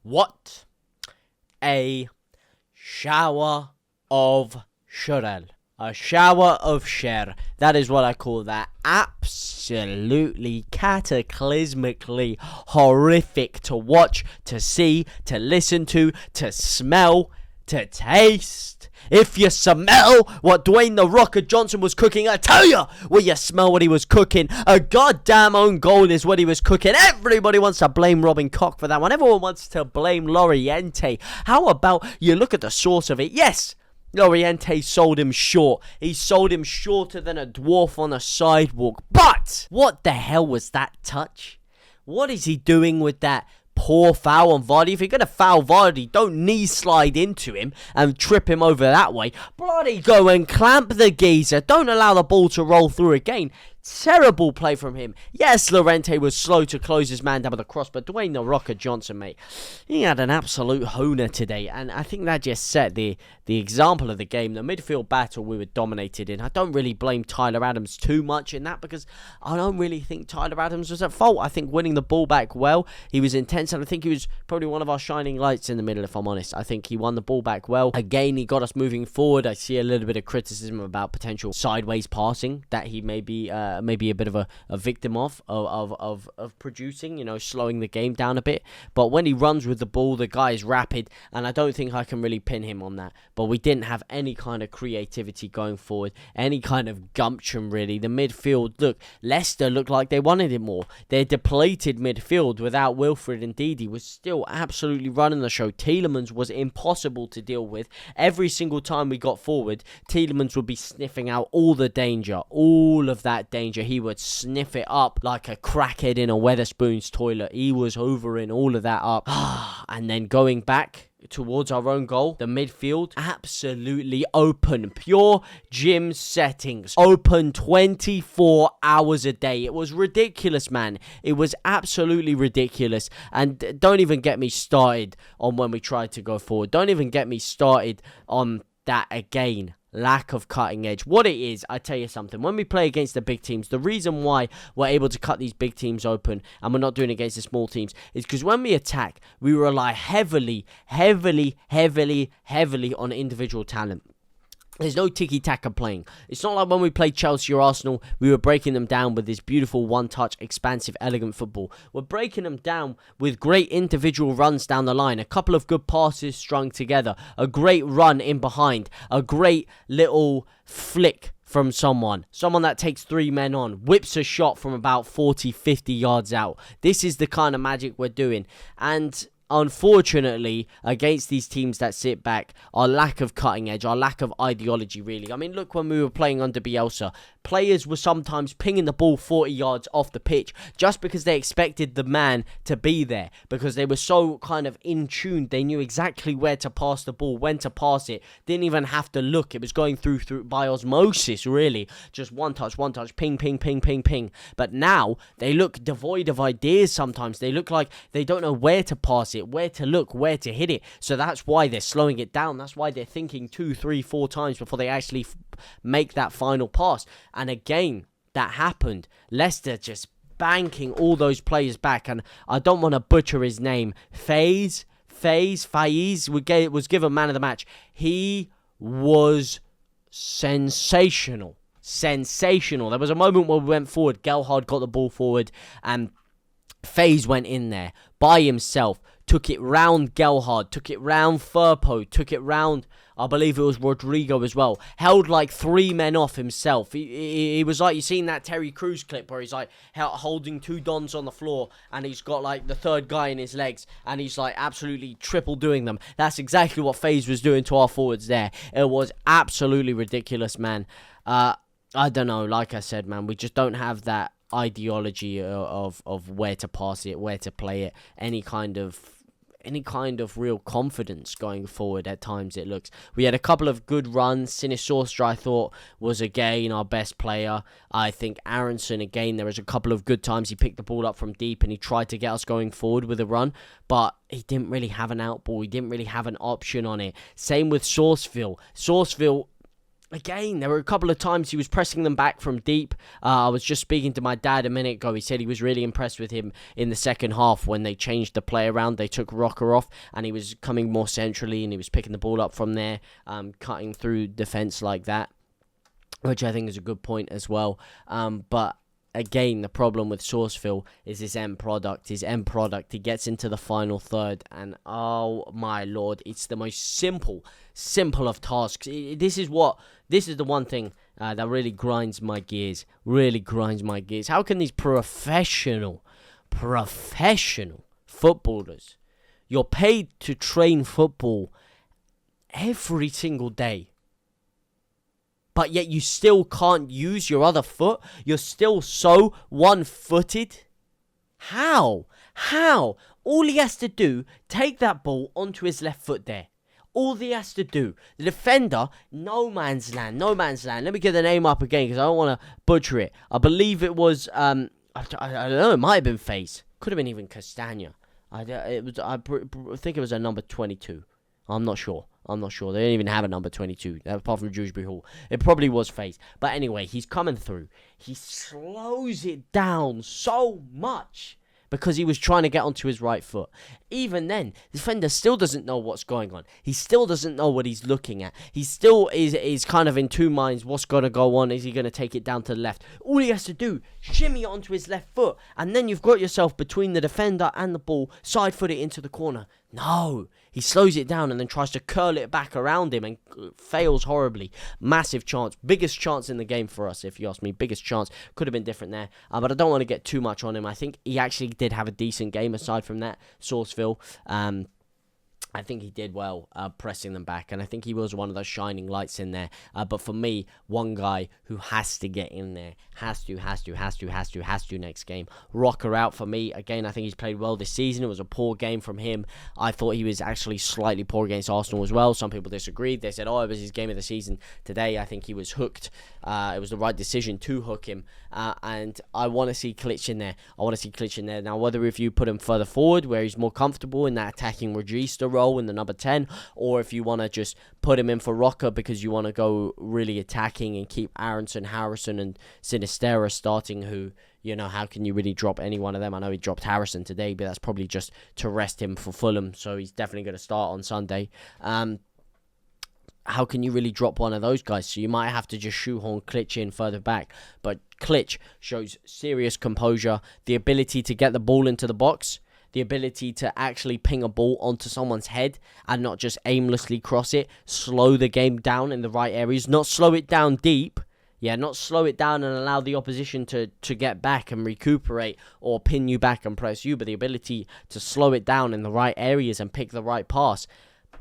What a shower of Shurel. A shower of Sher. That is what I call that. Absolutely cataclysmically horrific to watch, to see, to listen to smell, to taste. If you smell what Dwayne "The Rocker" Johnson was cooking, I tell you, will you smell what he was cooking? A goddamn own goal is what he was cooking. Everybody wants to blame Robin Koch for that one. Everyone wants to blame Loriente. How about you look at the source of it? Yes, Loriente sold him short. He sold him shorter than a dwarf on a sidewalk. But what the hell was that touch? What is he doing with that poor foul on Vardy? If you're going to foul Vardy, don't knee slide into him and trip him over that way. Bloody go and clamp the geezer. Don't allow the ball to roll through again. Terrible play from him. Yes, Loriente was slow to close his man down with a cross, but Dwayne "The Rocker" Johnson, mate, he had an absolute honer today, and I think that just set the example of the game. The midfield battle we were dominated in. I don't really blame Tyler Adams too much in that, because I don't really think Tyler Adams was at fault. I think winning the ball back well, he was intense, and I think he was probably one of our shining lights in the middle, if I'm honest. I think he won the ball back well. Again, he got us moving forward. I see a little bit of criticism about potential sideways passing that he may be maybe a bit of a victim of producing, slowing the game down a bit. But when he runs with the ball, the guy is rapid, and I don't think I can really pin him on that. But we didn't have any kind of creativity going forward, any kind of gumption really. The midfield, look, Leicester looked like they wanted it more. Their depleted midfield without Wilfred and Didi was still absolutely running the show. Tielemans was impossible to deal with. Every single time we got forward, Tielemans would be sniffing out all the danger, all of that danger. He would sniff it up like a crackhead in a Wetherspoon's toilet. He was hoovering all of that up. And then going back towards our own goal, the midfield absolutely open, pure gym settings, open 24 hours a day. It was ridiculous, man. It was absolutely ridiculous. And don't even get me started on when we tried to go forward. Don't even get me started on that again. Lack of cutting edge. What it is, I tell you something, when we play against the big teams, the reason why we're able to cut these big teams open and we're not doing it against the small teams is because when we attack, we rely heavily on individual talent. There's no tiki-taka playing. It's not like when we played Chelsea or Arsenal, we were breaking them down with this beautiful one-touch, expansive, elegant football. We're breaking them down with great individual runs down the line, a couple of good passes strung together, a great run in behind, a great little flick from someone that takes three men on, whips a shot from about 40, 50 yards out. This is the kind of magic we're doing. And unfortunately, against these teams that sit back, our lack of cutting edge, our lack of ideology, really. I mean, look, when we were playing under Bielsa, players were sometimes pinging the ball 40 yards off the pitch just because they expected the man to be there, because they were so kind of in tune. They knew exactly where to pass the ball, when to pass it. Didn't even have to look. It was going through by osmosis, really. Just one touch, ping, ping, ping, ping, ping. But now they look devoid of ideas sometimes. They look like they don't know where to pass it, where to look, where to hit it. So that's why they're slowing it down. That's why they're thinking 2, 3, 4 times before they actually make that final pass. And again, that happened. Leicester just banking all those players back. And I don't want to butcher his name. Faiz was given man of the match. He was sensational. There was a moment where we went forward. Gelhardt got the ball forward and Faiz went in there by himself, took it round Gelhardt, took it round Firpo, took it round, I believe it was Rodrigo as well. Held like 3 men off himself. He was like, you seen that Terry Crews clip where he's like holding 2 dons on the floor and he's got like the third guy in his legs and he's like absolutely triple doing them. That's exactly what FaZe was doing to our forwards there. It was absolutely ridiculous, man. I don't know, like I said, man, we just don't have that ideology of where to pass it, where to play it, any kind of real confidence going forward. At times it looks. We had a couple of good runs. Sinister, I thought, was again our best player. I think Aronson, again, there was a couple of good times he picked the ball up from deep and he tried to get us going forward with a run, but he didn't really have an out ball. He didn't really have an option on it. Same with Sourceville. Again, there were a couple of times he was pressing them back from deep. I was just speaking to my dad a minute ago. He said he was really impressed with him in the second half when they changed the play around. They took Rocker off and he was coming more centrally and he was picking the ball up from there, cutting through defence like that, which I think is a good point as well. But again, the problem with Sourceville is his end product. He gets into the final third, and oh my lord, it's the most simple of tasks. This is the one thing that really grinds my gears. How can these professional footballers, you're paid to train football every single day, but yet you still can't use your other foot? You're still so one-footed? How? All he has to do, take that ball onto his left foot there. All he has to do. The defender, no man's land. Let me get the name up again because I don't want to butcher it. I believe it was, I don't know, it might have been FaZe. Could have been even Castagna. I think it was a number 22. I'm not sure. They didn't even have a number 22, apart from Dewsbury Hall. It probably was FaZe. But anyway, he's coming through. He slows it down so much because he was trying to get onto his right foot. Even then, the defender still doesn't know what's going on. He still doesn't know what he's looking at. He still is kind of in two minds. What's going to go on? Is he going to take it down to the left? All he has to do, shimmy it onto his left foot. And then you've got yourself between the defender and the ball, side foot it into the corner. No, he slows it down and then tries to curl it back around him and fails horribly. Massive chance. Biggest chance in the game for us, if you ask me. Biggest chance. Could have been different there. But I don't want to get too much on him. I think he actually did have a decent game aside from that. Sourceville. I think he did well pressing them back, and I think he was one of those shining lights in there. But for me, one guy who has to get in there, has to next game. Rocker out for me. Again, I think he's played well this season. It was a poor game from him. I thought he was actually slightly poor against Arsenal as well. Some people disagreed. They said, it was his game of the season today. I think he was hooked. It was the right decision to hook him. And I want to see Klitsch in there. Now, whether if you put him further forward, where he's more comfortable in that attacking regista role in the number 10, or if you want to just put him in for Rocker because you want to go really attacking and keep Aronson, Harrison and Sinistera starting, who, how can you really drop any one of them? I know he dropped Harrison today, but that's probably just to rest him for Fulham, so he's definitely going to start on Sunday. How can you really drop one of those guys? So you might have to just shoehorn Klitsch in further back. But Klitsch shows serious composure, the ability to get the ball into the box, the ability to actually ping a ball onto someone's head and not just aimlessly cross it, slow the game down in the right areas, not slow it down deep, not slow it down and allow the opposition to get back and recuperate or pin you back and press you, but the ability to slow it down in the right areas and pick the right pass.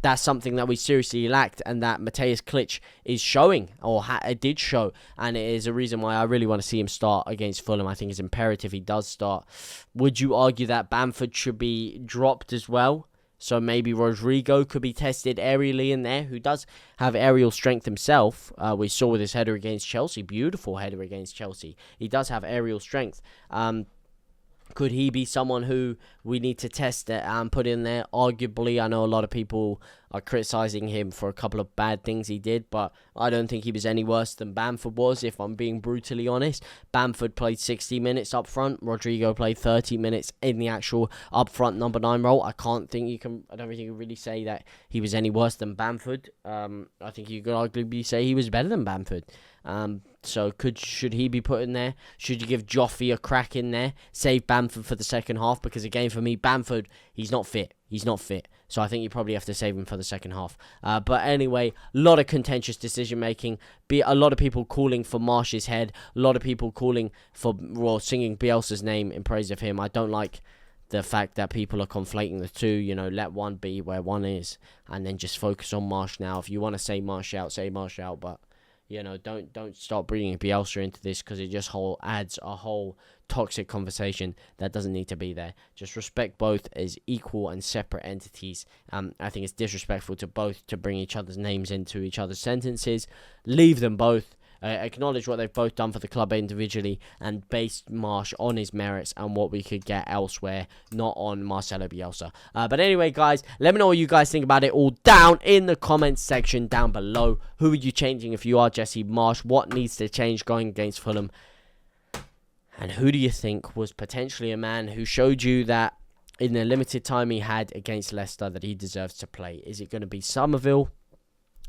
That's something that we seriously lacked and that Mateusz Klitsch is showing, or it did show, and it is a reason why I really want to see him start against Fulham. I think it's imperative he does start. Would you argue that Bamford should be dropped as well? So maybe Rodrigo could be tested aerially in there, who does have aerial strength himself. We saw with his header against Chelsea, beautiful header against Chelsea. He does have aerial strength. Could he be someone who we need to test and put in there? Arguably, I know a lot of people are criticising him for a couple of bad things he did, but I don't think he was any worse than Bamford was, if I'm being brutally honest. Bamford played 60 minutes up front. Rodrigo played 30 minutes in the actual up front number 9 role. I don't think you can really say that he was any worse than Bamford. I think you could arguably say he was better than Bamford. So should he be put in there? Should you give Joffrey a crack in there? Save Bamford for the second half? Because again, for me, Bamford, he's not fit. So I think you probably have to save him for the second half. But anyway, a lot of contentious decision making. A lot of people calling for Marsh's head. A lot of people calling for, singing Bielsa's name in praise of him. I don't like the fact that people are conflating the two. Let one be where one is, and then just focus on Marsh now. If you want to say Marsh out, say Marsh out. But don't start bringing Bielsa into this, because it just adds a whole toxic conversation that doesn't need to be there. Just respect both as equal and separate entities. I think it's disrespectful to both to bring each other's names into each other's sentences. Leave them both. acknowledge what they've both done for the club individually, and base Marsh on his merits and what we could get elsewhere, not on Marcelo Bielsa. But anyway, guys, let me know what you guys think about it all down in the comments section down below. Who are you changing if you are Jesse Marsh? What needs to change going against Fulham? And who do you think was potentially a man who showed you that in the limited time he had against Leicester that he deserves to play? Is it going to be Somerville,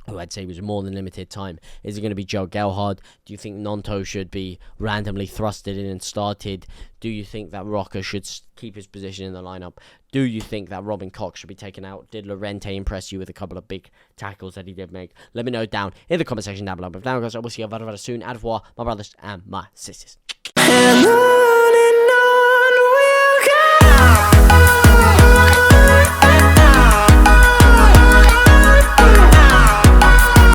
who I'd say was more than limited time? Is it going to be Joe Gelhardt? Do you think Nonto should be randomly thrusted in and started? Do you think that Rocker should keep his position in the lineup? Do you think that Robin Cox should be taken out? Did Llorente impress you with a couple of big tackles that he did make? Let me know down in the comment section down below. But now, guys, I will see you very, very soon. Au revoir, my brothers and my sisters.